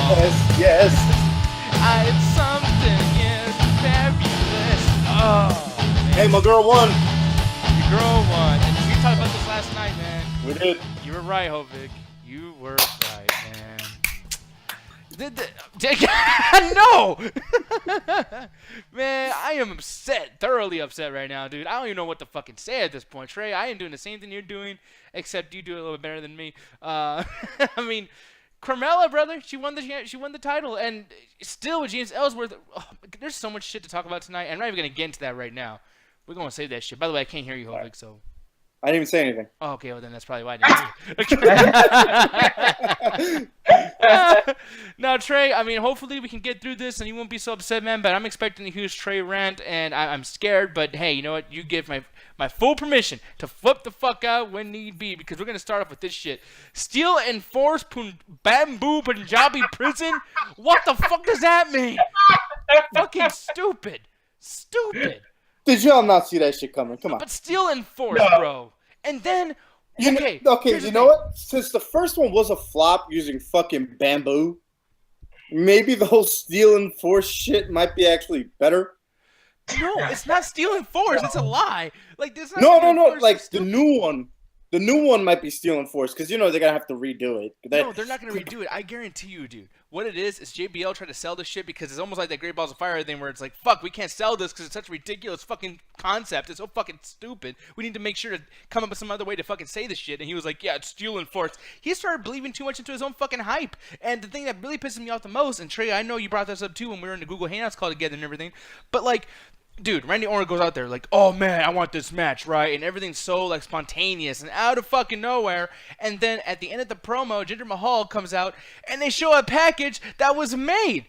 Yes. It's something, yes, fabulous. Oh, man. Hey, my girl won. Your girl won. And we talked about this last night, man. We did. You were right, Hovig. You were right, man. No! Man, I am upset. Thoroughly upset right now, dude. I don't even know what to fucking say at this point. Trey, I am doing the same thing you're doing, except you do it a little bit better than me. I mean, Carmella, brother, she won the title, and still with James Ellsworth, there's so much shit to talk about tonight. I'm not even gonna get into that right now. We're gonna save that shit. By the way, I can't hear you, Hovig, so. I didn't even say anything. Oh, okay, well then that's probably why I didn't hear you. Now, Trey, I mean, hopefully we can get through this and you won't be so upset, man, but I'm expecting a huge Trey rant, and I'm scared, but hey, you know what? You give my full permission to flip the fuck out when need be, because we're going to start off with this shit. Steel Enforced Bamboo Punjabi Prison? What the fuck does that mean? Fucking stupid. Stupid. Did y'all not see that shit coming? Come on. But Steel Enforced, bro. And then, okay, you know what? Since the first one was a flop using fucking bamboo, maybe the whole Steel Enforced shit might be actually better. No, it's not Steel Enforced. It's a lie. Like this. No. Like the new one. The new one might be Steel Enforced because, you know, they're going to have to redo it. No, they're not going to redo it. I guarantee you, dude. What it is JBL trying to sell this shit because it's almost like that Great Balls of Fire thing where it's like, fuck, we can't sell this because it's such a ridiculous fucking concept. It's so fucking stupid. We need to make sure to come up with some other way to fucking say this shit. And he was like, yeah, it's Steel Enforced. He started believing too much into his own fucking hype. And the thing that really pisses me off the most, and Trey, I know you brought this up too when we were in the Google Hangouts call together and everything, but like, dude, Randy Orton goes out there like, oh man, I want this match, right? And everything's so like spontaneous and out of fucking nowhere. And then at the end of the promo, Jinder Mahal comes out and they show a package that was made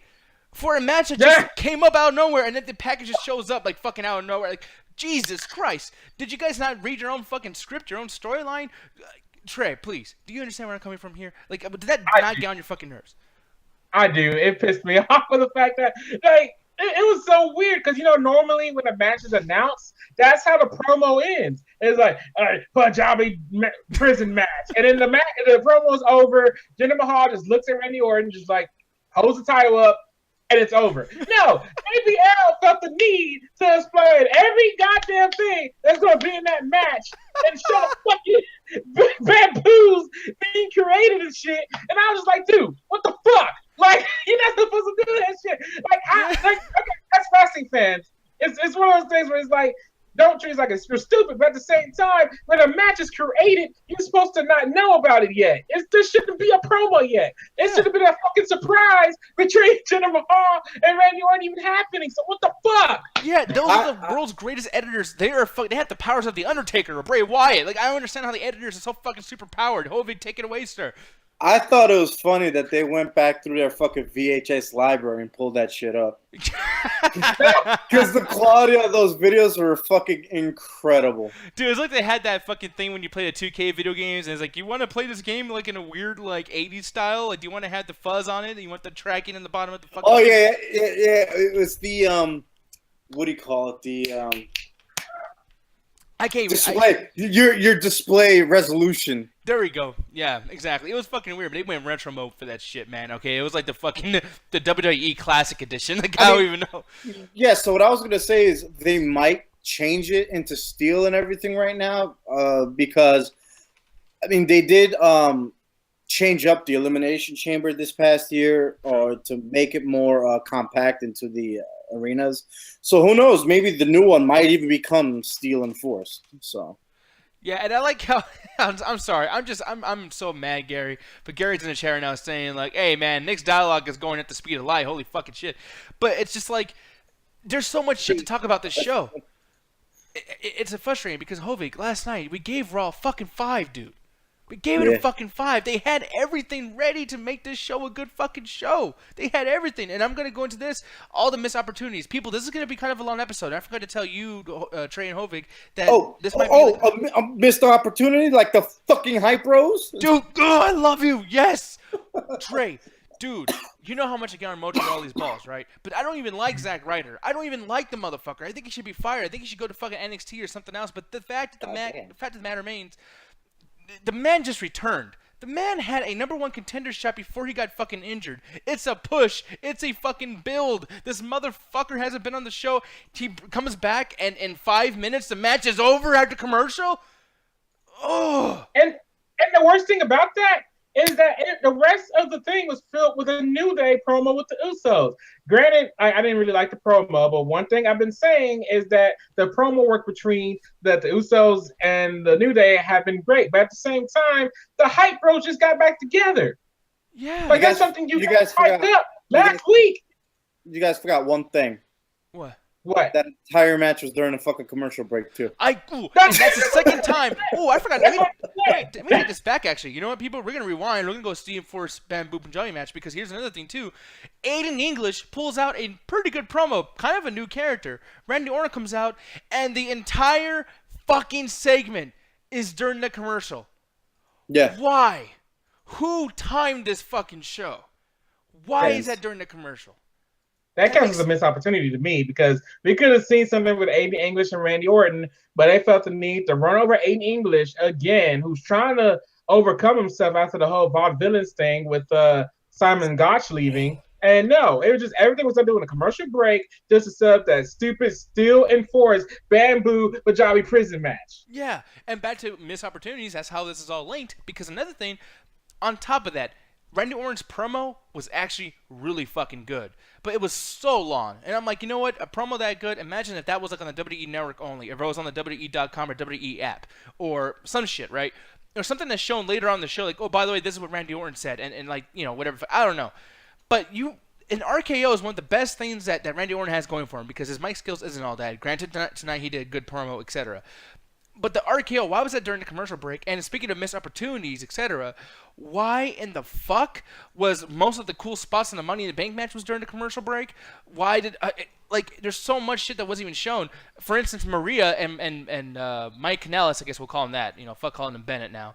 for a match that just came up out of nowhere. And then the package just shows up like fucking out of nowhere. Like, Jesus Christ. Did you guys not read your own fucking script, your own storyline? Trey, please, do you understand where I'm coming from here? Like, did that not get on your fucking nerves? I do. It pissed me off with the fact that, like, it was so weird because, you know, normally when a match is announced, that's how the promo ends. It's like, Punjabi prison match. And then the promo's over. Jinder Mahal just looks at Randy Orton, just like, holds the title up, and it's over. No, ABL felt the need to explain every goddamn thing that's going to be in that match and show fucking bamboos being created and shit. And I was just like, dude, what the fuck? Like, you're not supposed to do that shit. Like, okay, as wrestling fans, it's one of those things where it's like, don't treat it like you're stupid, but at the same time, when a match is created, you're supposed to not know about it yet. This shouldn't be a promo yet. It should have been a fucking surprise between Jinder Mahal and Randy Orton even happening. So what the fuck? Yeah, those are the world's greatest editors. They have the powers of the Undertaker or Bray Wyatt. Like, I don't understand how the editors are so fucking super powered. Hovig, take it away, sir. I thought it was funny that they went back through their fucking VHS library and pulled that shit up. Because the quality of those videos were fucking incredible. Dude, it's like they had that fucking thing when you play the 2K video games, and it's like, you want to play this game like in a weird like 80s style? Like, do you want to have the fuzz on it? And you want the tracking in the bottom of the fucking game? Yeah. It was the, what do you call it? The, I can't even display. Your display resolution. There we go. Yeah, exactly. It was fucking weird, but they went retro mode for that shit, man. Okay, it was like the fucking the WWE Classic Edition. Like, I don't even know. Yeah. So what I was gonna say is they might change it into steel and everything right now, because I mean they did change up the Elimination Chamber this past year, to make it more compact into the arenas. So who knows? Maybe the new one might even become Steel Enforced. So. Yeah, and I like how I'm sorry, I'm so mad, Gary. But Gary's in the chair now saying like, "Hey, man, Nick's dialogue is going at the speed of light. Holy fucking shit!" But it's just like, there's so much shit to talk about this show. It's frustrating because Hovig, last night we gave Raw fucking 5, dude. We gave it a fucking 5. They had everything ready to make this show a good fucking show. They had everything. And I'm going to go into this, all the missed opportunities. People, this is going to be kind of a long episode. I forgot to tell you, Trey and Hovig, that this might be a missed opportunity? Like the fucking Hype Bros? Dude, I love you. Yes. Trey, dude, you know how much I get on Mojo with all these balls, right? But I don't even like Zack Ryder. I don't even like the motherfucker. I think he should be fired. I think he should go to fucking NXT or something else. But the fact that the fact of the matter remains, the man just returned. The man had a #1 contender shot before he got fucking injured. It's a push. It's a fucking build. This motherfucker hasn't been on the show. He comes back, and in 5 minutes, the match is over after commercial? Oh. And the worst thing about that is that the rest of the thing was filled with a New Day promo with the Usos. Granted, I didn't really like the promo, but one thing I've been saying is that the promo work between the Usos and the New Day have been great. But at the same time, the Hype Bros just got back together. Yeah. Like, that's something you guys hyped up last week. You guys forgot one thing. What? That entire match was during a fucking commercial break, too. That's the second time. Oh, I forgot. Let me take this back, actually. You know what, people? We're going to rewind. We're going to go Steve Force Bamboo Punjabi match, because here's another thing, too. Aiden English pulls out a pretty good promo, kind of a new character. Randy Orton comes out, and the entire fucking segment is during the commercial. Yeah. Why? Who timed this fucking show? Why is that during the commercial? That counts as a missed opportunity to me, because we could have seen something with Aiden English and Randy Orton, but they felt the need to run over Aiden English again, who's trying to overcome himself after the whole vaudevillains thing with Simon Gotch leaving. And no, it was just everything was done doing a commercial break just to set up that stupid, still enforced Bamboo Punjabi Prison match. Yeah, and back to missed opportunities, that's how this is all linked, because another thing, on top of that, Randy Orton's promo was actually really fucking good, but it was so long. And I'm like, you know what? A promo that good, imagine if that was like on the WWE Network only, if it was on the WWE.com or WWE app, or some shit, right? Or something that's shown later on in the show, like, oh, by the way, this is what Randy Orton said, and like, you know, whatever. I don't know. But an RKO is one of the best things that Randy Orton has going for him, because his mic skills isn't all that. Granted, tonight he did a good promo, etc. But the RKO, why was that during the commercial break? And speaking of missed opportunities, etc., why in the fuck was most of the cool spots in the Money in the Bank match was during the commercial break? Why did there's so much shit that wasn't even shown. For instance, Maria and Mike Kanellis, I guess we'll call him that. You know, fuck calling him Bennett now.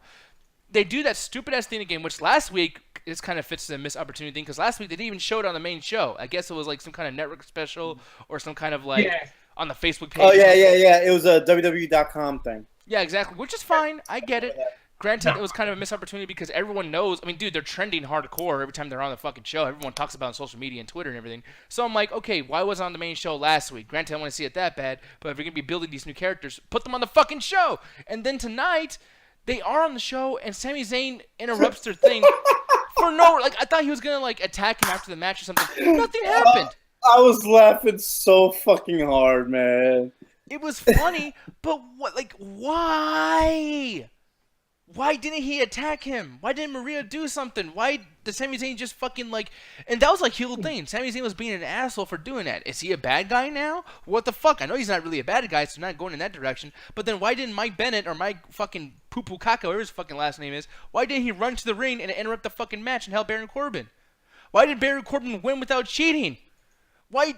They do that stupid ass thing again, which last week this kind of fits the missed opportunity thing, because last week they didn't even show it on the main show. I guess it was like some kind of network special or some kind of like. Yeah. On the Facebook page. Oh, yeah. It was a WWE.com thing. Yeah, exactly. Which is fine. I get it. Granted, it was kind of a missed opportunity because everyone knows. I mean, dude, they're trending hardcore every time they're on the fucking show. Everyone talks about it on social media and Twitter and everything. So I'm like, okay, why was it on the main show last week? Granted, I don't want to see it that bad, but if you're going to be building these new characters, put them on the fucking show. And then tonight, they are on the show, and Sami Zayn interrupts their thing for no... Like, I thought he was going to, like, attack him after the match or something. Nothing happened. I was laughing so fucking hard, man. It was funny, but what? Like, why? Why didn't he attack him? Why didn't Maria do something? Why did Sami Zayn just fucking like... And that was like heel thing. Sami Zayn was being an asshole for doing that. Is he a bad guy now? What the fuck? I know he's not really a bad guy, so I'm not going in that direction. But then why didn't Mike Bennett or Mike fucking Poo-Poo Kaka, whatever his fucking last name is, why didn't he run to the ring and interrupt the fucking match and help Baron Corbin? Why did Baron Corbin win without cheating? Why?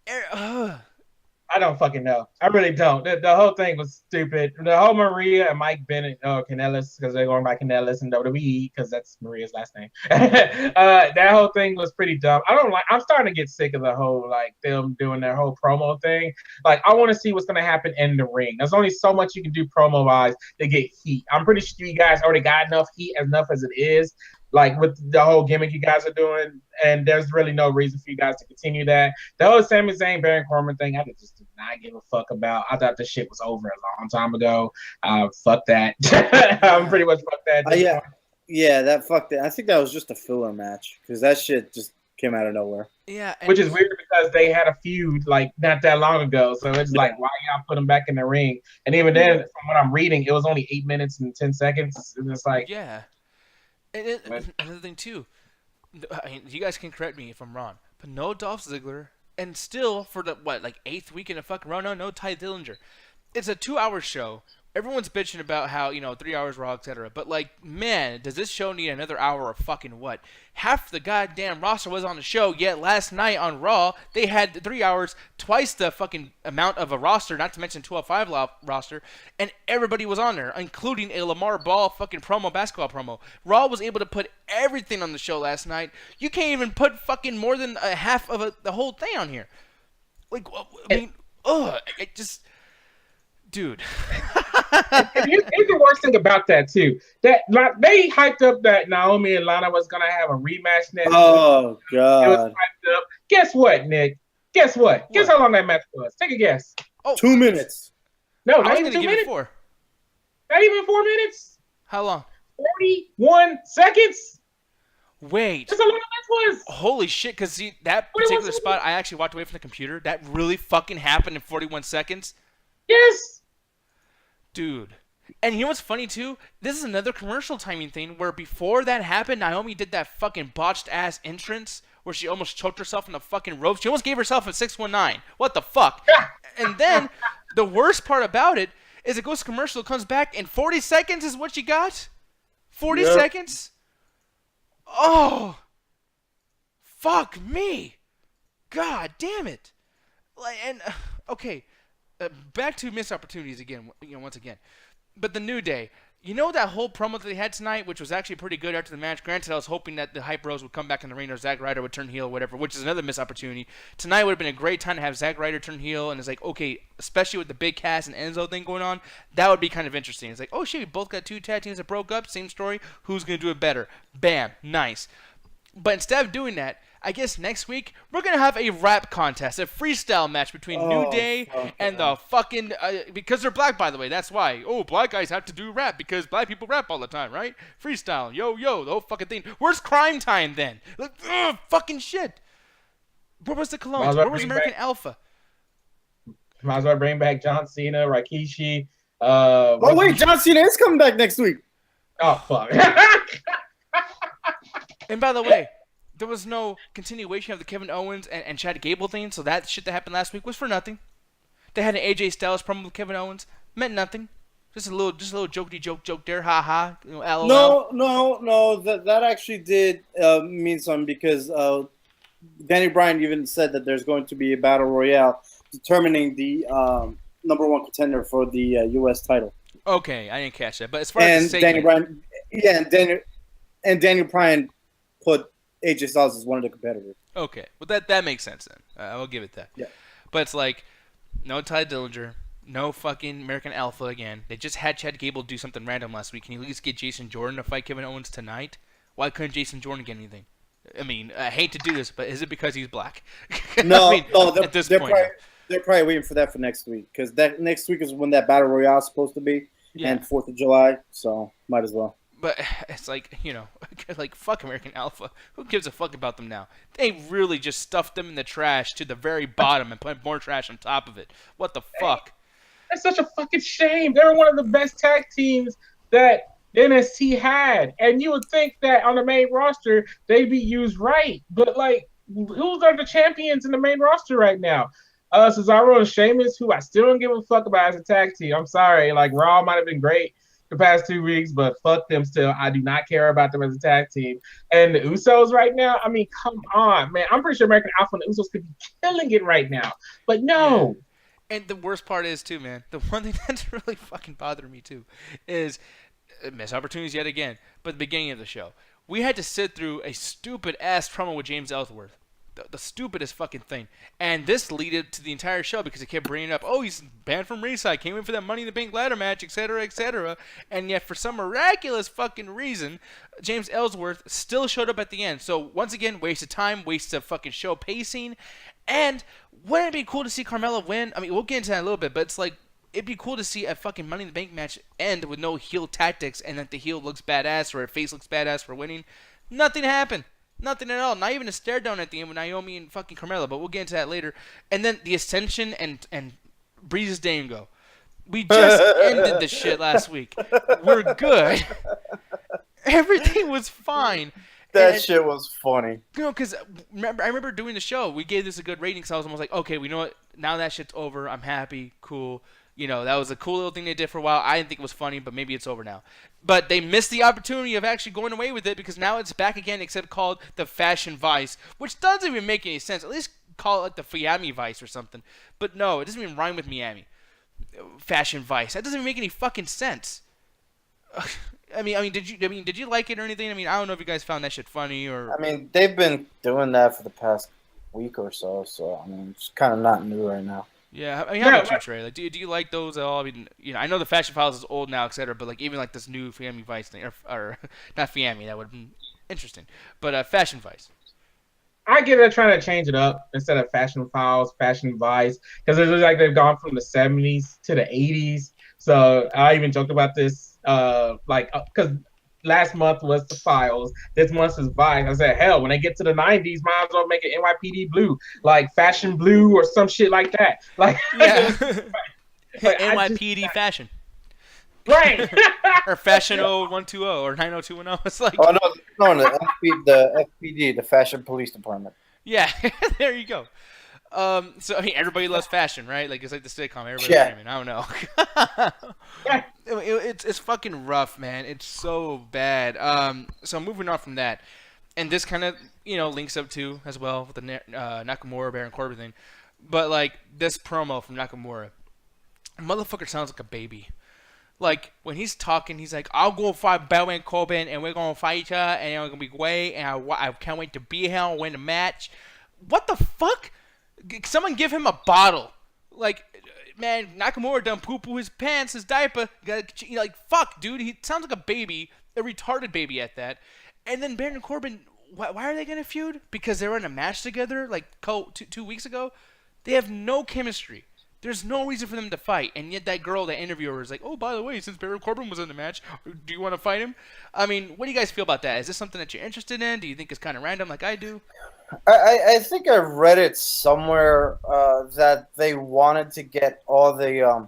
I don't fucking know. I really don't. The whole thing was stupid. The whole Maria and Mike Bennett, Kanellis, because they're going by Kanellis and WWE, because that's Maria's last name. That whole thing was pretty dumb. I'm starting to get sick of the whole, like, them doing their whole promo thing. Like, I want to see what's going to happen in the ring. There's only so much you can do promo-wise to get heat. I'm pretty sure you guys already got enough heat, enough as it is. Like, with the whole gimmick you guys are doing, and there's really no reason for you guys to continue that. The whole Sami Zayn, Baron Corbin thing, I just did not give a fuck about. I thought this shit was over a long time ago. Fuck that. I'm pretty much fuck that. Fuck that. I think that was just a filler match, because that shit just came out of nowhere. Yeah. Which is weird, because they had a feud, like, not that long ago. So it's like, why y'all put them back in the ring? And even then, from what I'm reading, it was only 8 minutes and 10 seconds. And it's like... Yeah. And another thing, too, I mean, you guys can correct me if I'm wrong, but no Dolph Ziggler, and still, for the, 8th week in a fucking row, no Ty Dillinger. It's a 2-hour show. Everyone's bitching about how, 3 hours Raw, etc. But, like, man, does this show need another hour of fucking what? Half the goddamn roster was on the show, yet last night on Raw, they had 3 hours, twice the fucking amount of a roster, not to mention 205 roster, and everybody was on there, including a Lamar Ball fucking basketball promo. Raw was able to put everything on the show last night. You can't even put fucking more than a half of the whole thing on here. Like, I mean, it just... Dude, And here's the worst thing about that too. That like, they hyped up that Naomi and Lana was gonna have a rematch next week. Oh It was God! hyped up. Guess what, Nick? Guess what? Guess how long that match was? Take a guess. Oh, 2 minutes. No, I not was even gonna 2 give minutes. it 4. Not even 4 minutes. How long? 41 seconds. Wait. That's how long that was. Holy shit, because see, that 41 particular seconds. spot, I actually walked away from the computer. That really fucking happened in 41 seconds? Yes. Dude. And you know what's funny, too? This is another commercial timing thing where before that happened, Naomi did that fucking botched-ass entrance where she almost choked herself in the fucking ropes. She almost gave herself a 619. What the fuck? And then, the worst part about it is it goes to commercial, it comes back, and 40 seconds is what you got? 40 Yep. seconds? Oh! Fuck me! God damn it! Like, and okay, back to missed opportunities again. Once again, but the New Day. You know that whole promo that they had tonight, which was actually pretty good after the match. Granted, I was hoping that the Hype Bros would come back in the ring or Zack Ryder would turn heel or whatever, which is another missed opportunity. Tonight would have been a great time to have Zack Ryder turn heel, and it's like, okay, especially with the Big Cass and Enzo thing going on, that would be kind of interesting. It's like, oh shit, we both got 2 tag teams that broke up, same story. Who's gonna do it better? Bam, nice. But instead of doing that, I guess next week we're gonna have a rap contest, a freestyle match between New Day and the fucking because they're black, by the way. That's why. Oh, black guys have to do rap because black people rap all the time, right? Freestyle, yo, the whole fucking thing. Where's Crime Time then? Like, fucking shit. Where was the Colognes? Where was American Alpha? Might as well bring back John Cena, Rikishi. Oh wait, John Cena is coming back next week. Oh fuck. And by the way, there was no continuation of the Kevin Owens and Chad Gable thing, so that shit that happened last week was for nothing. They had an AJ Styles promo with Kevin Owens, meant nothing. Just a little jokey joke there, ha ha. LOL. No. That actually did mean something because Danny Bryan even said that there's going to be a battle royale determining the number 1 contender for the U.S. title. Okay, I didn't catch that, but as far as the Danny segment, Bryan, Daniel Bryan put AJ Styles as one of the competitors. okay, well that makes sense then. I will give it that. Yeah. But it's like no Ty Dillinger, no fucking American Alpha again. They just had Chad Gable do something random last week. Can you at least get Jason Jordan to fight Kevin Owens tonight? Why couldn't Jason Jordan get anything? I mean, I hate to do this, but is it because he's black? No, I mean, at this point, they're probably waiting for that for next week because that next week is when that battle royale is supposed to be, and 4th of July, so might as well. But it's like, like fuck American Alpha. Who gives a fuck about them now? They really just stuffed them in the trash to the very bottom and put more trash on top of it. What the fuck? That's such a fucking shame. They were one of the best tag teams that NXT had, and you would think that on the main roster they'd be used right. But like, who's are the champions in the main roster right now? Cesaro and Sheamus, who I still don't give a fuck about as a tag team. I'm sorry, like Raw might have been great the past 2 weeks, but fuck them still. I do not care about them as a tag team. And the Usos right now, I mean, come on, man. I'm pretty sure American Alpha and the Usos could be killing it right now. But no. Yeah. And the worst part is, too, man, the one thing that's really fucking bothering me, too, is missed opportunities yet again. But at the beginning of the show, we had to sit through a stupid-ass promo with James Ellsworth. The stupidest fucking thing. And this led to the entire show because it kept bringing up, oh, he's banned from ringside, came in for that Money in the Bank ladder match, etc., etc. And yet, for some miraculous fucking reason, James Ellsworth still showed up at the end. So, once again, waste of time, waste of fucking show pacing. And wouldn't it be cool to see Carmella win? I mean, we'll get into that in a little bit, but it's like, it'd be cool to see a fucking Money in the Bank match end with no heel tactics and that the heel looks badass or her face looks badass for winning. Nothing happened. Nothing at all. Not even a stare down at the end with Naomi and fucking Carmella, but we'll get into that later. And then the Ascension and Breeze Dango. We just ended this shit last week. We're good. Everything was fine. That shit was funny. Because I remember doing the show. We gave this a good rating, so I was almost like, okay, we know what? Now that shit's over. I'm happy. Cool. That was a cool little thing they did for a while. I didn't think it was funny, but maybe it's over now. But they missed the opportunity of actually going away with it because now it's back again, except called the Fashion Vice, which doesn't even make any sense. At least call it like the Fiami Vice or something. But no, it doesn't even rhyme with Miami. Fashion Vice. That doesn't even make any fucking sense. I mean, did you like it or anything? I mean, I don't know if you guys found that shit funny or. I mean, they've been doing that for the past week or so. So I mean, it's kind of not new right now. Yeah, I mean, how about you, Trey? Like, do you like those at all? I mean, I know the Fashion Files is old now, etc. But like, even like this new Miami Vice thing, or not Miami, that would have been interesting. But Fashion Vice. I get it trying to change it up instead of Fashion Files, Fashion Vice, because it's like they've gone from the 70s to the 80s. So I even joked about this, because last month was the Files, this month is Vice. I said, hell, when they get to the 90s, might as well make it NYPD Blue, like Fashion Blue or some shit like that. Like, yeah, like NYPD Fashion. Right. Or Fashion 0120 or 90210. It's like, oh no, the FPD, the Fashion Police Department. Yeah, there you go. So I mean, everybody loves fashion, right? Like it's like the sitcom. Everybody's screaming. I don't know. It's fucking rough, man. It's so bad. So moving on from that, and this kind of links up to as well with the Nakamura Baron Corbin thing, but like this promo from Nakamura, motherfucker sounds like a baby. Like, when he's talking, he's like, I'll go fight Baron Corbin, and we're going to fight each other, and it's going to be great, and I can't wait to be here and win the match. What the fuck? Someone give him a bottle. Like, man, Nakamura done poo-poo his pants, his diaper. Like, fuck, dude. He sounds like a baby, a retarded baby at that. And then Baron Corbin, why are they going to feud? Because they were in a match together, like, 2 weeks ago? They have no chemistry. There's no reason for them to fight, and yet that girl, the interviewer, is like, oh, by the way, since Baron Corbin was in the match, do you want to fight him? I mean, what do you guys feel about that? Is this something that you're interested in? Do you think it's kind of random like I do? I think I read it somewhere that they wanted to get all the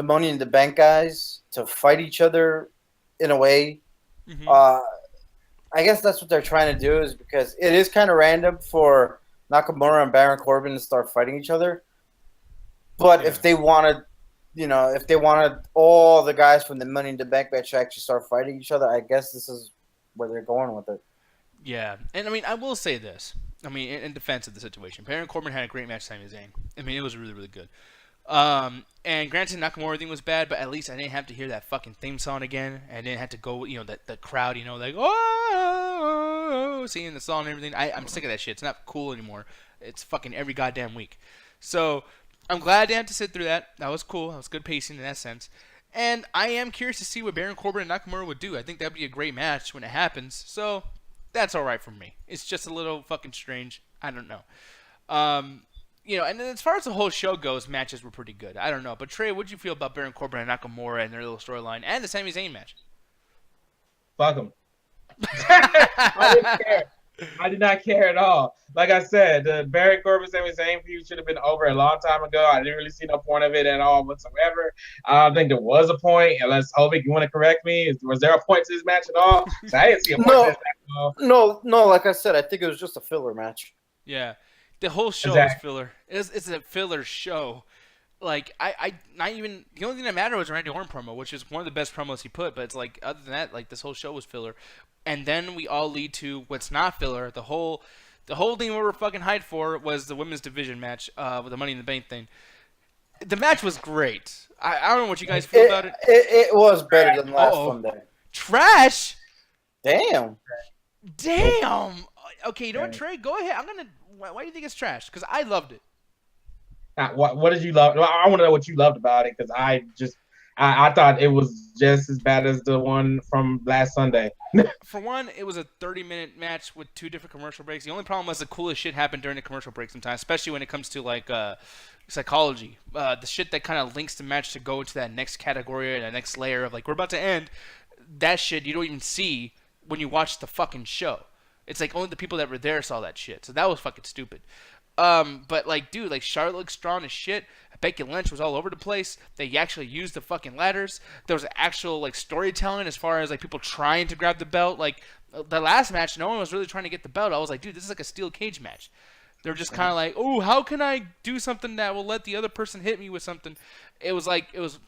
Money in the Bank guys to fight each other in a way. Mm-hmm. I guess that's what they're trying to do, is because it is kind of random for Nakamura and Baron Corbin to start fighting each other. But if they wanted, all the guys from the Money in the Bank match to actually start fighting each other, I guess this is where they're going with it. Yeah, and I mean, I will say this. I mean, in defense of the situation, Baron Corbin had a great match with Sami Zayn. I mean, it was really, really good. And granted, Nakamura thing was bad, but at least I didn't have to hear that fucking theme song again. I didn't have to go, the crowd, like, oh, singing the song and everything. I'm sick of that shit. It's not cool anymore. It's fucking every goddamn week. So I'm glad I didn't have to sit through that. That was cool. That was good pacing in that sense. And I am curious to see what Baron Corbin and Nakamura would do. I think that would be a great match when it happens. So that's all right for me. It's just a little fucking strange. I don't know. And then as far as the whole show goes, matches were pretty good. I don't know. But Trey, what did you feel about Baron Corbin and Nakamura and their little storyline and the Sami Zayn match? Fuck them. I didn't care. I did not care at all. Like I said, the Baron Corbin Sami Zayn feud should have been over a long time ago. I didn't really see no point of it at all whatsoever. I don't think there was a point. Unless Hovik, you want to correct me? Was there a point to this match at all? So I didn't see a point to this match at all. No. Like I said, I think it was just a filler match. Yeah, the whole show was filler. It's a filler show. Like I not even the only thing that mattered was Randy Orton promo, which is one of the best promos he put. But it's like other than that, like this whole show was filler. And then we all lead to what's not filler. The whole thing we were fucking hyped for was the women's division match with the Money in the Bank thing. The match was great. I don't know what you guys feel about it. It was better than last Sunday. Trash. Damn. Okay, you know what, Trey? Go ahead. Why do you think it's trash? Because I loved it. What did you love? I want to know what you loved about it, because I thought it was just as bad as the one from last Sunday. For one, it was a 30-minute match with 2 different commercial breaks. The only problem was the coolest shit happened during the commercial break sometimes, especially when it comes to like psychology. The shit that kind of links the match to go into that next category or that next layer of like, we're about to end. That shit you don't even see when you watch the fucking show. It's like only the people that were there saw that shit. So that was fucking stupid. But like, dude, like Charlotte looked strong as shit. Becky Lynch was all over the place. They actually used the fucking ladders. There was actual like storytelling as far as like people trying to grab the belt. Like the last match, no one was really trying to get the belt. I was like, dude, this is like a steel cage match. They're just kind of like, oh, how can I do something that will let the other person hit me with something? It was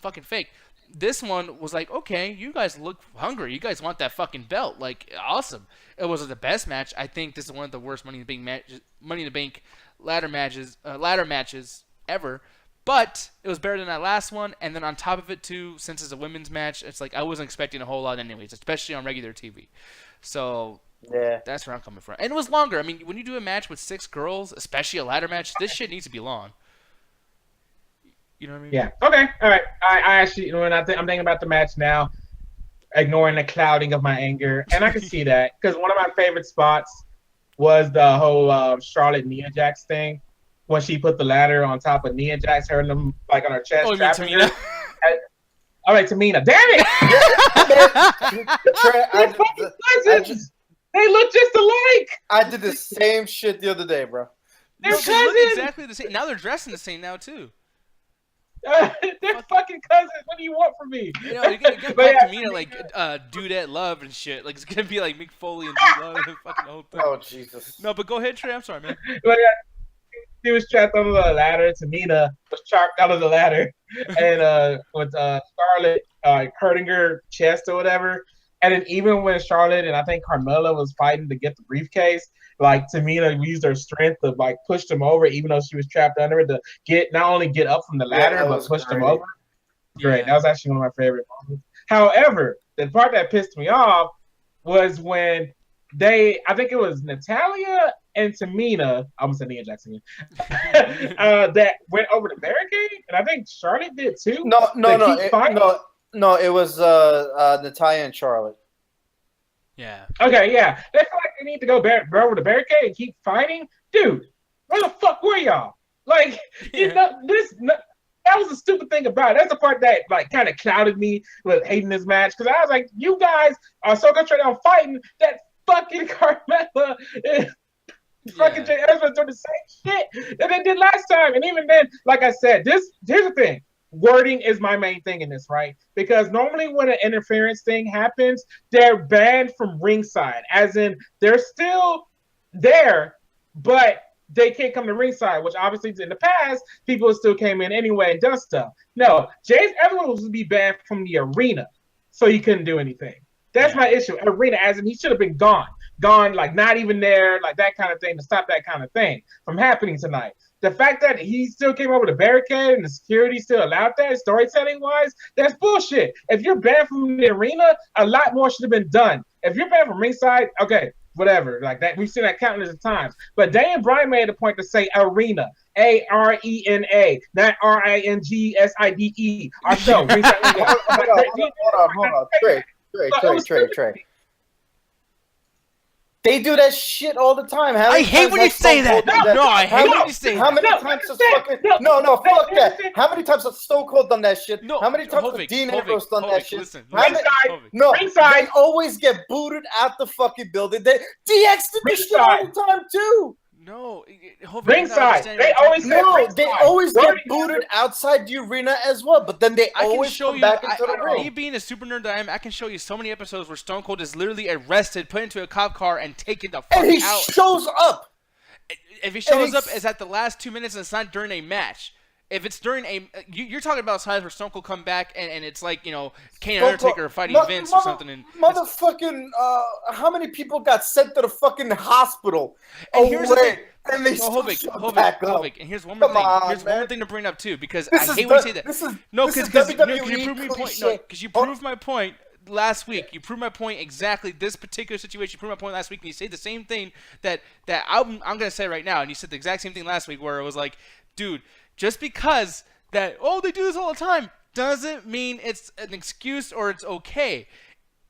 fucking fake. This one was like, okay, you guys look hungry. You guys want that fucking belt. Like, awesome. It was the best match. I think this is one of the worst Money in the Bank ladder matches ever. But it was better than that last one. And then on top of it, too, since it's a women's match, it's like I wasn't expecting a whole lot anyways, especially on regular TV. So yeah, that's where I'm coming from. And it was longer. I mean, when you do a match with 6 girls, especially a ladder match, this shit needs to be long. You know what I mean? Yeah. Okay. All right. I actually, when I'm thinking about the match now, ignoring the clouding of my anger, and I can see that because one of my favorite spots was the whole Charlotte Nia Jax thing when she put the ladder on top of Nia Jax, her them like on her chest. Oh, you mean Tamina? All right, Tamina. Damn it! They're fucking cousins. They look just alike. I did the same shit the other day, bro. They're They look cousins. exactly the same. Now they're dressing the same now too. They're fucking cousins. What do you want from me? You know, you're gonna call Tamina like Dudette Love and shit. Like it's gonna be like Mick Foley and Dude Love and fucking whole thing. Oh Jesus. No, but go ahead, Trey. I'm sorry, man. But she was trapped under the ladder. Tamina was trapped out of the ladder, and with Charlotte hurting her chest or whatever. And then even when Charlotte and I think Carmella was fighting to get the briefcase, like Tamina used her strength to like push them over, even though she was trapped under it, to not only get up from the ladder but push them over. Great, Yeah. that was actually one of my favorite moments. However, the part that pissed me off was when I think it was Natalya and Tamina, I'm gonna say Nia Jackson again, that went over the barricade, and I think Charlotte did too. No, it was Natalya and Charlotte. Yeah. Okay, yeah. They feel like they need to go over the barricade and keep fighting. Dude, where the fuck were y'all? Like, you know, that was the stupid thing about it. That's the part that like kind of clouded me with hating this match, because I was like, you guys are so concentrated on fighting that fucking Carmella and fucking Jay Ezra doing the same shit that they did last time. And even then, like I said, here's the thing. Wording is my main thing in this, right? Because normally when an interference thing happens, they're banned from ringside, as in they're still there, but they can't come to ringside, which obviously in the past, people still came in anyway and done stuff. No, everyone was to be banned from the arena, so he couldn't do anything. That's my issue. Arena, as in he should have been gone, like not even there, like that kind of thing, to stop that kind of thing from happening tonight. The fact that he still came over the barricade and the security still allowed that, storytelling-wise, that's bullshit. If you're banned from the arena, a lot more should have been done. If you're banned from ringside, okay, whatever. Like that, we've seen that countless of times. But Dan Bryan made a point to say arena, ARENA, not RINGSIDE. Our show. Hold on. Trey. They do that shit all the time. I hate when you say that. No, I hate when you say that. How many times has fucking fuck that? How many times has Stone Cold done that shit? No, how many times has Dean Ambrose done that shit? Listen, ringside. They always get booted out the fucking building. DX did this shit all the time too. No, ringside. They always get booted outside the arena as well, but then they always come back into the ring. Me being a super nerd that I am, I can show you so many episodes where Stone Cold is literally arrested, put into a cop car, and taken the fuck out. And he shows up. If he shows up, it's at the last 2 minutes, and it's not during a match. If it's during you're talking about times where Stone Cold come back and it's like, you know, Kane and Undertaker fighting Vince or something. And motherfucking, how many people got sent to the fucking hospital? And here's the thing. And they Hovik. And here's one more thing. Here's one more thing to bring up too, because I hate when you say that. Because you proved my point. No, because you proved my point last week. You proved my point exactly. This particular situation. You proved my point last week, and you say the same thing that I'm gonna say right now. And you said the exact same thing last week, where it was like, dude, just because that they do this all the time doesn't mean it's an excuse or it's okay.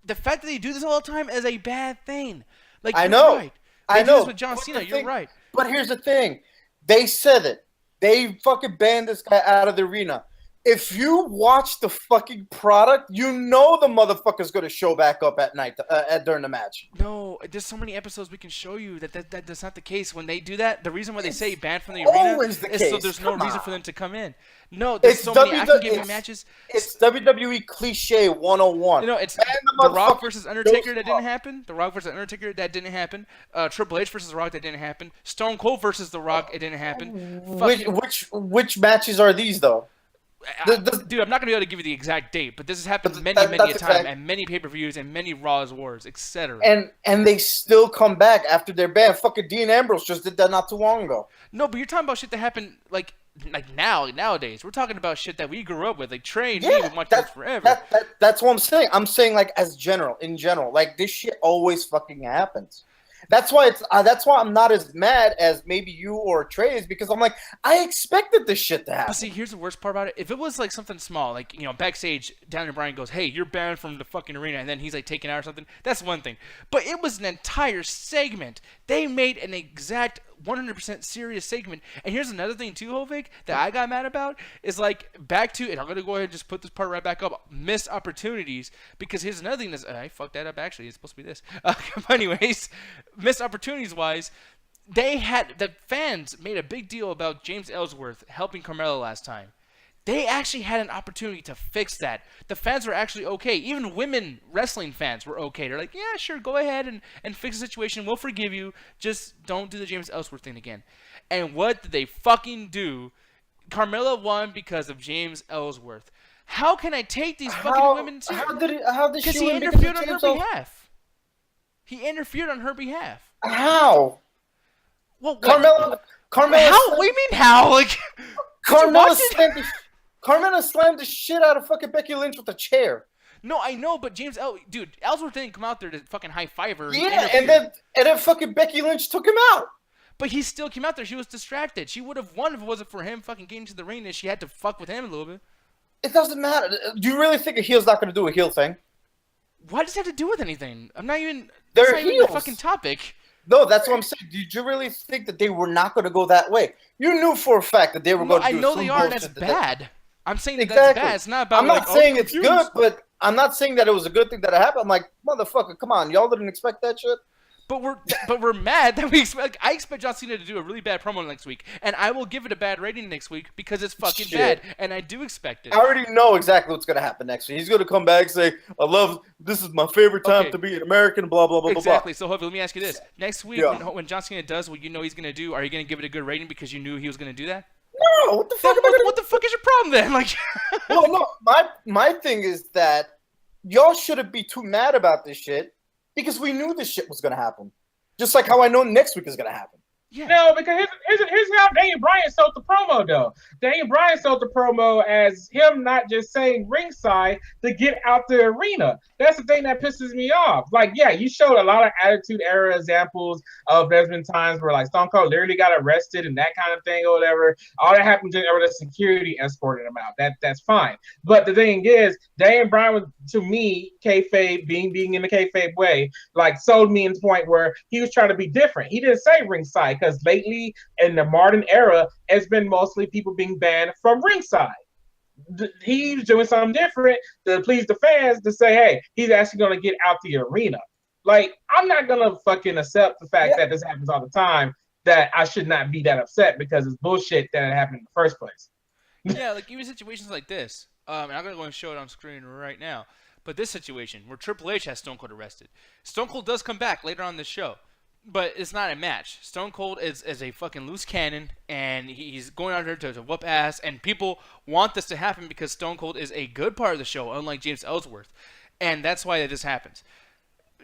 The fact that they do this all the time is a bad thing. Like, I know. Right. I know. This with John Cena. You're right. But here's the thing. They said it. They fucking banned this guy out of the arena. If you watch the fucking product, you know the motherfucker's going to show back up at night during the match. No, there's so many episodes we can show you that's not the case. When they do that, the reason why they say banned from the arena is so there's no reason for them to come in. No, there's so many. I can give you matches. It's WWE cliche 101. You know, it's The Rock versus Undertaker that didn't happen. The Rock versus Undertaker that didn't happen. Triple H versus The Rock that didn't happen. Stone Cold versus The Rock it didn't happen. Which matches are these though? Dude, I'm not gonna be able to give you the exact date, but this has happened many a time, and many pay-per-views, and many Raws Wars, etc. And they still come back after they're banned. Fucking Dean Ambrose just did that not too long ago. No, but you're talking about shit that happened like nowadays. We're talking about shit that we grew up with, like Trey and me, we've watched this forever. That's what I'm saying. I'm saying like in general, like this shit always fucking happens. That's why I'm not as mad as maybe you or Trey is, because I'm like, I expected this shit to happen. But see, here's the worst part about it. If it was like something small, like, you know, backstage, Daniel Bryan goes, "Hey, you're banned from the fucking arena," and then he's like taken out or something, that's one thing. But it was an entire segment. They made an exact 100% serious segment. And here's another thing too, Hovig, that I got mad about is like back to, and I'm gonna go ahead and just put this part right back up, missed opportunities. Because here's another thing that's, I fucked that up actually. It's supposed to be this. But anyways, missed opportunities wise, the fans made a big deal about James Ellsworth helping Carmella last time. They actually had an opportunity to fix that. The fans were actually okay. Even women wrestling fans were okay. They're like, yeah, sure, go ahead and fix the situation. We'll forgive you. Just don't do the James Ellsworth thing again. And what did they fucking do? Carmella won because of James Ellsworth. How can I take these fucking women too? How did Because she he win? interfered on her behalf. He interfered on her behalf. How? Well, Carmella. How? What do you mean how? Like, Carmella slammed the shit out of fucking Becky Lynch with a chair. No, I know, but dude, Ellsworth didn't come out there to fucking high five her. Yeah, and then fucking Becky Lynch took him out. But he still came out there. She was distracted. She would have won if it wasn't for him fucking getting to the ring, and she had to fuck with him a little bit. It doesn't matter. Do you really think a heel's not going to do a heel thing? Why does it have to do with anything? I'm not even. They're that's not even heels. the fucking topic. No, that's what I'm saying. Did you really think that they were not going to go that way? You knew for a fact that they were going to do I know some they are, and that's bullshit bad. I'm saying that Exactly. that's bad. It's not about. I'm not saying it's confused. good, but I'm not saying that it was a good thing that it happened. I'm like, motherfucker, come on, y'all didn't expect that shit. But we're mad that we expect. I expect John Cena to do a really bad promo next week, and I will give it a bad rating next week because it's fucking bad, and I do expect it. I already know exactly what's going to happen next week. He's going to come back and say, this is my favorite time to be an American, blah, blah, blah, blah, blah. Exactly. So, Hovey, let me ask you this. Next week, Yeah. when John Cena does what you know he's going to do, are you going to give it a good rating because you knew he was going to do that? No, what the fuck am I What the fuck is your problem then? Like, Well, no, my thing is that y'all shouldn't be too mad about this shit because we knew this shit was going to happen. Just like how I know next week is going to happen. yeah. No, because here's how Daniel Bryan sold the promo, though. Daniel Bryan sold the promo as him not just saying ringside to get out the arena. That's the thing that pisses me off. Like, yeah, you showed a lot of Attitude Era examples of there's been times where, like, Stone Cold literally got arrested and that kind of thing or whatever. All that happened to the security escorted him out. That's fine. But the thing is, Daniel Bryan was, to me, kayfabe, being in the kayfabe way, like, sold me in the point where he was trying to be different. He didn't say ringside, because lately in the modern era, it's been mostly people being banned from ringside. He's doing something different to please the fans to say, hey, he's actually going to get out the arena. Like, I'm not going to fucking accept the fact that this happens all the time, that I should not be that upset because it's bullshit that it happened in the first place. Yeah, like even situations like this. And I'm going to go and show it on screen right now. But this situation where Triple H has Stone Cold arrested. Stone Cold does come back later on this show. But it's not a match. Stone Cold is a fucking loose cannon, and he's going out there to whoop ass, and people want this to happen because Stone Cold is a good part of the show, unlike James Ellsworth. And that's why this happens.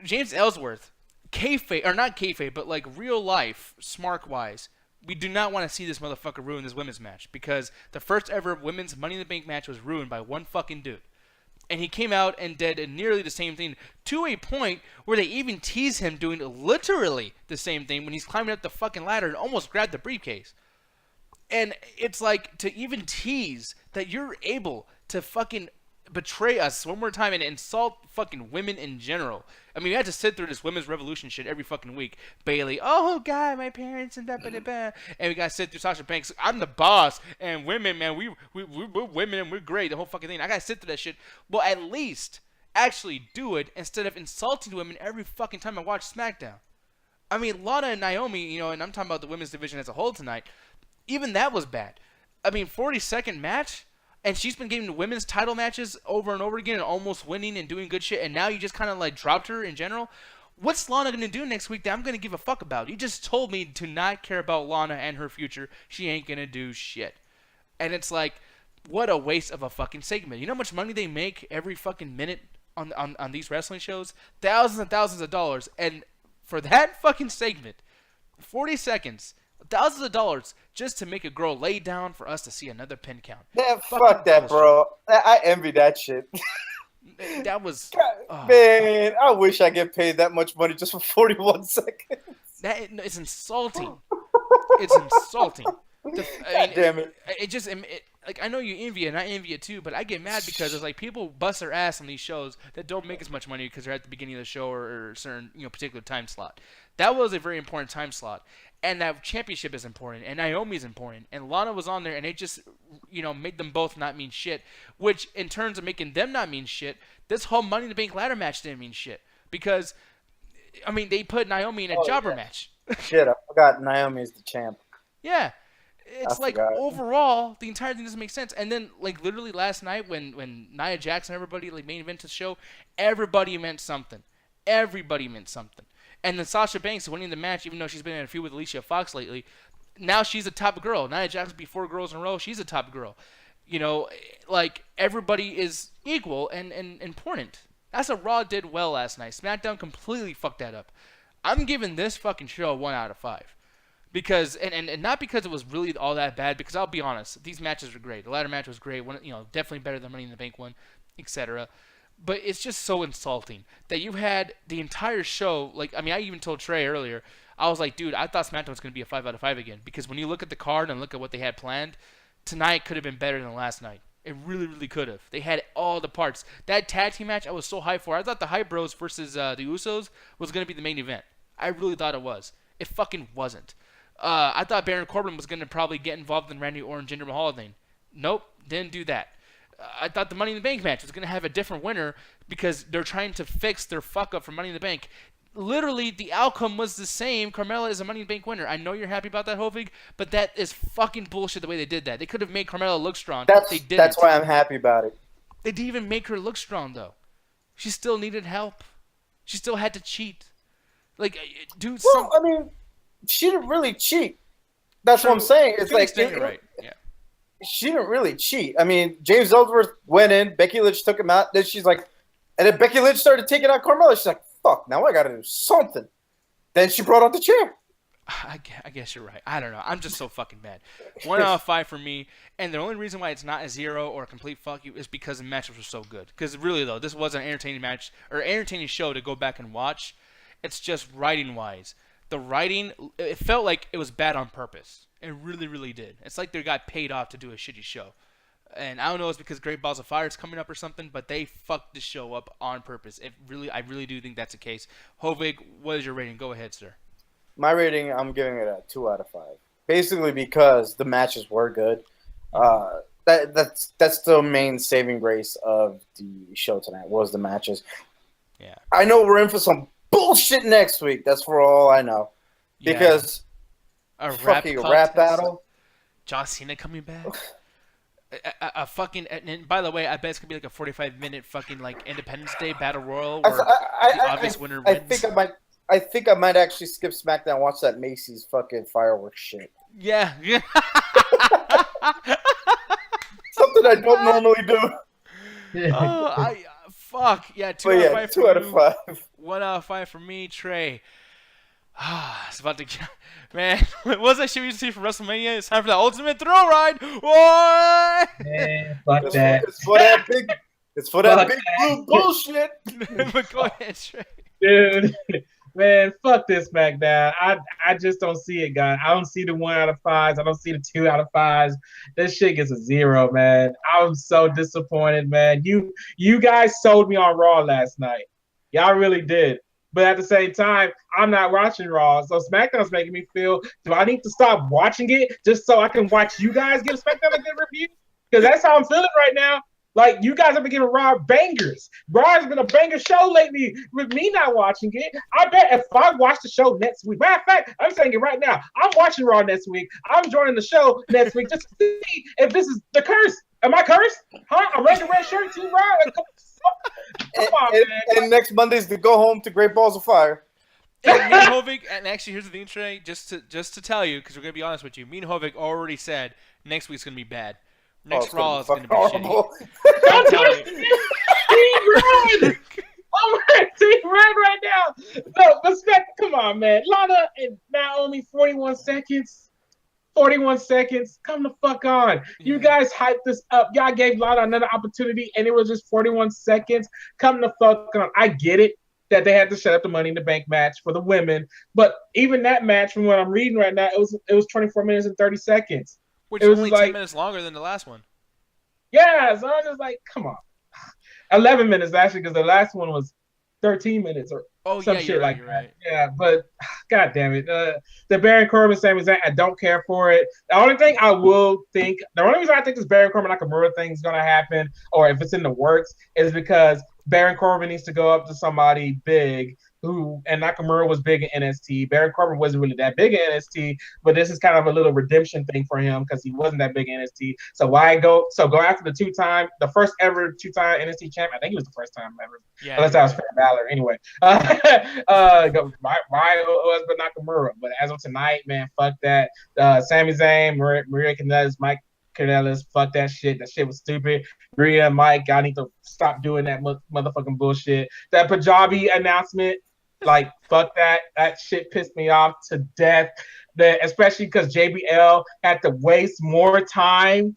James Ellsworth, kayfabe, or not kayfabe, but like real life, smart-wise, we do not want to see this motherfucker ruin this women's match, because the first ever women's Money in the Bank match was ruined by one fucking dude. And he came out and did nearly the same thing to a point where they even tease him doing literally the same thing when he's climbing up the fucking ladder and almost grabbed the briefcase. And it's like, to even tease that you're able to fucking betray us one more time and insult fucking women in general. I mean, we had to sit through this women's revolution shit every fucking week. Bailey, oh god, my parents and that, and we gotta sit through Sasha Banks. I'm the boss, and women, man, we're women and we're great. The whole fucking thing. I gotta sit through that shit. Well, at least actually do it instead of insulting women every fucking time I watch SmackDown. I mean, Lana and Naomi, and I'm talking about the women's division as a whole tonight. Even that was bad. I mean, 40-second match. And she's been getting women's title matches over and over again and almost winning and doing good shit. And now you just kind of like dropped her in general. What's Lana going to do next week that I'm going to give a fuck about? You just told me to not care about Lana and her future. She ain't going to do shit. And it's like, what a waste of a fucking segment. You know how much money they make every fucking minute on these wrestling shows? Thousands and thousands of dollars. And for that fucking segment, 40 seconds, thousands of dollars just to make a girl lay down for us to see another pin count. Yeah, fuck that, bro. I envy that shit. That was man. I wish I get paid that much money just for 41 seconds. It's insulting. It's insulting. Damn it! Like, I know you envy it, and I envy it too, but I get mad because it's like people bust their ass on these shows that don't make as much money because they're at the beginning of the show or a certain particular time slot. That was a very important time slot, and that championship is important, and Naomi's important, and Lana was on there, and they just made them both not mean shit. Which in terms of making them not mean shit, this whole Money in the Bank ladder match didn't mean shit because they put Naomi in a jobber match. Shit, I forgot Naomi is the champ. Yeah. It's like overall the entire thing doesn't make sense. And then like literally last night when Nia Jax and everybody like main event the show, everybody meant something. Everybody meant something. And then Sasha Banks winning the match, even though she's been in a feud with Alicia Fox lately, now she's a top girl. Nia Jax beat 4 girls in a row, she's a top girl. Like everybody is equal and important. That's what Raw did well last night. SmackDown completely fucked that up. I'm giving this fucking show 1 out of 5. Because and not because it was really all that bad. Because I'll be honest, these matches were great. The ladder match was great. Definitely better than Money in the Bank one, etc. But it's just so insulting that you had the entire show. Like, I even told Trey earlier. I was like, dude, I thought SmackDown was going to be a 5 out of 5 again. Because when you look at the card and look at what they had planned, tonight could have been better than last night. It really, really could have. They had all the parts. That tag team match I was so hyped for. I thought the Hype Bros versus the Usos was going to be the main event. I really thought it was. It fucking wasn't. I thought Baron Corbin was going to probably get involved in Randy Orton Jinder Mahal thing. Nope, didn't do that. I thought the Money in the Bank match was going to have a different winner because they're trying to fix their fuck up for Money in the Bank. Literally, the outcome was the same. Carmella is a Money in the Bank winner. I know you're happy about that, Hovig, but that is fucking bullshit the way they did that. They could have made Carmella look strong. That's why I'm happy about it. They didn't even make her look strong, though. She still needed help. She still had to cheat. Like, dude, she didn't really cheat. That's what I'm saying. It's like right. Yeah. She didn't really cheat. James Ellsworth went in. Becky Lynch took him out. Then she's like, and then Becky Lynch started taking out Carmella. She's like, fuck, now I got to do something. Then she brought out the chair. I guess you're right. I don't know. I'm just so fucking mad. 1 out of 5 for me. And the only reason why it's not a 0 or a complete fuck you is because the matches were so good. Because really, though, this was an entertaining match or entertaining show to go back and watch. It's just writing-wise. The writing, it felt like it was bad on purpose. It really, really did. It's like they got paid off to do a shitty show. And I don't know if it's because Great Balls of Fire is coming up or something, but they fucked the show up on purpose. I really do think that's the case. Hovig, what is your rating? Go ahead, sir. My rating, I'm giving it a 2 out of 5. Basically because the matches were good. That's the main saving grace of the show tonight was the matches. Yeah. I know we're in for some bullshit next week. That's for all I know. Because a rap battle. John Cena coming back. A fucking, and by the way, I bet it's gonna be like a 45-minute fucking like Independence Day Battle Royal where the obvious winner wins. I think I might actually skip SmackDown and watch that Macy's fucking fireworks shit. Yeah. Something I don't normally do. Fuck yeah, 2 out of 5 for 2 out of 5. 1 out of 5 for me, Trey. It's about to, man. What was that shit we used to see from WrestleMania? It's time for the ultimate throw ride. What? Man, fuck that. It's for that big blue bullshit. But go ahead, Trey. Dude, man, fuck this SmackDown. I just don't see it, guys. I don't see the 1 out of 5s. I don't see the 2 out of 5s. This shit gets a 0, man. I'm so disappointed, man. You guys sold me on Raw last night. Y'all really did. But at the same time, I'm not watching Raw. So SmackDown's making me feel, do I need to stop watching it just so I can watch you guys give SmackDown a good review? Because that's how I'm feeling right now. Like, you guys have been giving Raw bangers. Raw has been a banger show lately with me not watching it. I bet if I watch the show next week, matter of fact, I'm saying it right now, I'm watching Raw next week. I'm joining the show next week just to see if this is the curse. Am I cursed? Huh? I'm wearing the red shirt too, Raw? Come on, man. And next Monday's to go home to Great Balls of Fire. And me and Hovig, and actually here's the thing, Trey, just to tell you, because we're going to be honest with you, me and Hovig already said next week's going to be bad. Next Raw is going to be horrible. Shitty. I'm telling you. Team Red! I'm Team Red right now. No, but come on, man. Lana and Naomi, 41 seconds. 41 seconds. Come the fuck on. You guys hyped this up. Y'all gave Lana another opportunity, and it was just 41 seconds. Come the fuck on. I get it that they had to set up the Money in the Bank match for the women, but even that match, from what I'm reading right now, it was 24 minutes and 30 seconds. Which is only 10 minutes longer than the last one. Yeah, so I'm just like, come on. 11 minutes, actually, because the last one was 13 minutes or some shit like that. Right. Yeah, but god damn it. The Baron Corbin, Sami Zayn, I don't care for it. The only thing I will think, the only reason I think this Baron Corbin Nakamura thing is going to happen, or if it's in the works, is because Baron Corbin needs to go up to somebody big and Nakamura was big in NXT. Baron Corbin wasn't really that big in NXT, but this is kind of a little redemption thing for him because he wasn't that big in NXT. So go after the first ever two-time NXT champ. I think it was the first time ever. Yeah. Unless that was Finn Balor. Anyway, why was but Nakamura? But as of tonight, man, fuck that. Sami Zayn, Maria Kanellis, Mike Kanellis, fuck that shit. That shit was stupid. Rhea, Mike, I need to stop doing that motherfucking bullshit. That Punjabi announcement, like, fuck that. That shit pissed me off to death. Especially because JBL had to waste more time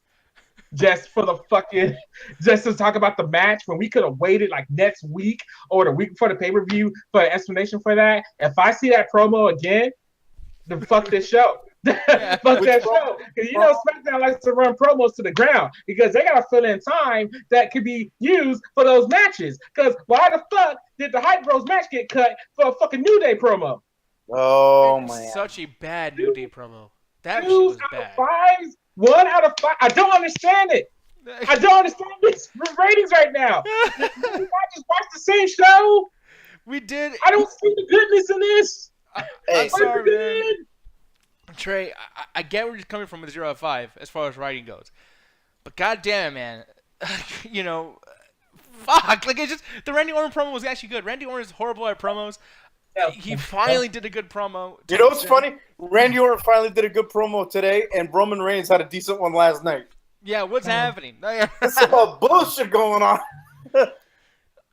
just to talk about the match when we could have waited like next week or the week before the pay-per-view for an explanation for that. If I see that promo again, then fuck this show. Yeah. Fuck that show. Because SmackDown likes to run promos to the ground because they got to fill in time that could be used for those matches. Because why the fuck did the Hype Bros match get cut for a fucking New Day promo? Oh, man. Such a bad New Day promo. That shit was bad. 1 out of 5. I don't understand it. I don't understand these ratings right now. Did I just watch the same show? We did. I don't see the goodness in this. I'm sorry, man. Trey, I get where you're coming from with 0 out of 5 as far as writing goes. But goddamn, man. Fuck. Like, it's just, the Randy Orton promo was actually good. Randy Orton is horrible at promos. He finally did a good promo. You know what's funny? Randy Orton finally did a good promo today, and Roman Reigns had a decent one last night. Yeah, what's happening? There's some bullshit going on.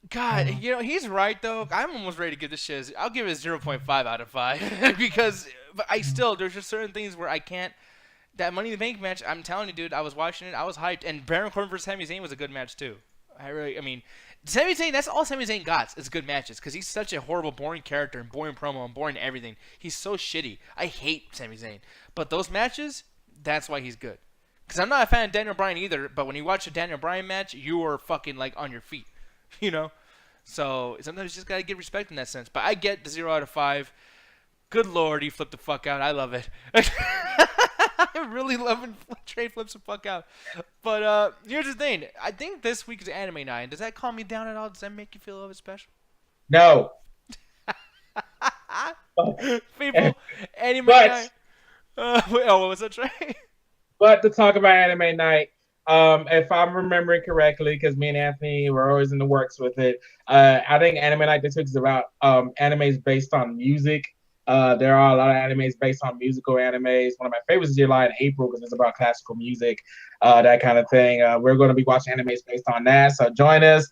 God, he's right, though. I'm almost ready to give this shit. I'll give it a 0.5 out of 5 because there's just certain things where I can't. That Money in the Bank match, I'm telling you, dude, I was watching it. I was hyped. And Baron Corbin versus Sami Zayn was a good match, too. Sami Zayn, that's all Sami Zayn got is good matches because he's such a horrible, boring character and boring promo and boring everything. He's so shitty. I hate Sami Zayn. But those matches, that's why he's good. Because I'm not a fan of Daniel Bryan either, but when you watch a Daniel Bryan match, you are fucking, like, on your feet. So sometimes you just gotta give respect in that sense. But I get the 0 out of 5. Good lord, he flipped the fuck out. I love it. I'm really loving Trey flips the fuck out. But here's the thing. I think this week is anime night. Does that calm me down at all? Does that make you feel a little bit special? No. People, anime night. What was that, Trey? But to talk about anime night, if I'm remembering correctly, because me and Anthony were always in the works with it, I think Anime Night this week is about animes based on music. There are a lot of animes based on musical animes. One of my favorites is July and April because it's about classical music, that kind of thing. We're going to be watching animes based on that. So join us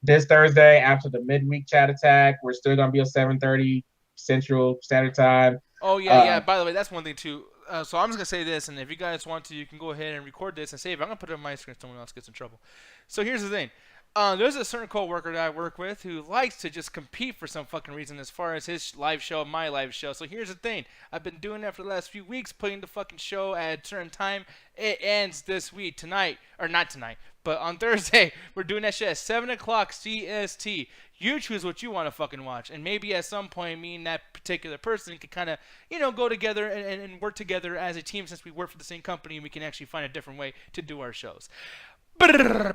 this Thursday after the midweek chat attack. We're still going to be at 7:30 Central Standard Time. Oh, yeah. By the way, that's one thing, too. So I'm just going to say this, and if you guys want to, you can go ahead and record this and save it. I'm going to put it on my screen so someone else gets in trouble. So here's the thing. There's a certain co-worker that I work with who likes to just compete for some fucking reason as far as his live show, my live show. So here's the thing. I've been doing that for the last few weeks, putting the fucking show at a certain time. It ends this week, tonight. Or not tonight, but on Thursday. We're doing that shit at 7 o'clock CST. You choose what you want to fucking watch. And maybe at some point, me and that particular person could kind of, go together and work together as a team since we work for the same company and we can actually find a different way to do our shows.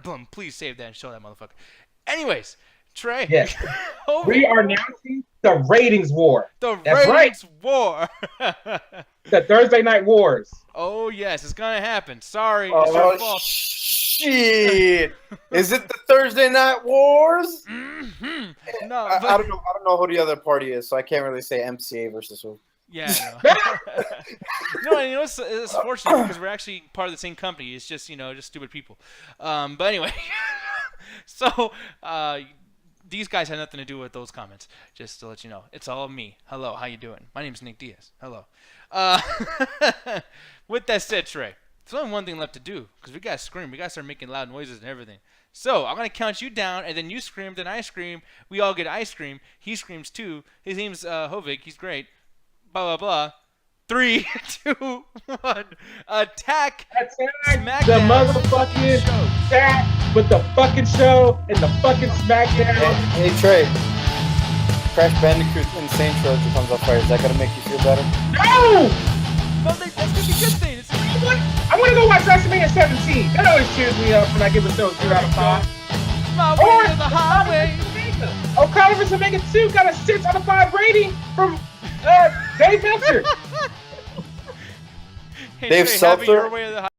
Boom. Please save that and show that motherfucker. Anyways, Trey. Yes. We are announcing the ratings war. War. The Thursday Night Wars. Oh, yes. It's going to happen. Sorry. It's your fault. Shit. Is it the Thursday Night Wars? Mm-hmm. No, I don't know who the other party is, so I can't really say MCA versus who. Yeah, no, it's fortunate because we're actually part of the same company. It's just, just stupid people. But anyway, so these guys had nothing to do with those comments. Just to let you know, it's all me. Hello, how you doing? My name's Nick Diaz. Hello. With that said, Trey, there's only one thing left to do because we gotta scream. We gotta start making loud noises and everything. So I'm gonna count you down, and then you scream, then I scream. We all get ice cream. He screams too. His name's Hovig. He's great. Blah blah blah. 3, 2, 1. Attack Smackdown. The motherfucking chat with the fucking show and the fucking Smackdown. Hey Trey, Crash Bandicoot Insane Trilogy comes on fire. Is that gonna make you feel better? No! Well, that's gonna be a good thing. I want to go watch WrestleMania 17. That always cheers me up when I give a show 0 out of 5. My way to the highway. O'Connor vs. Omega 2 got a 6 out of 5 rating from Dave Meltzer. Hey, Dave Trey, Seltzer. your way to the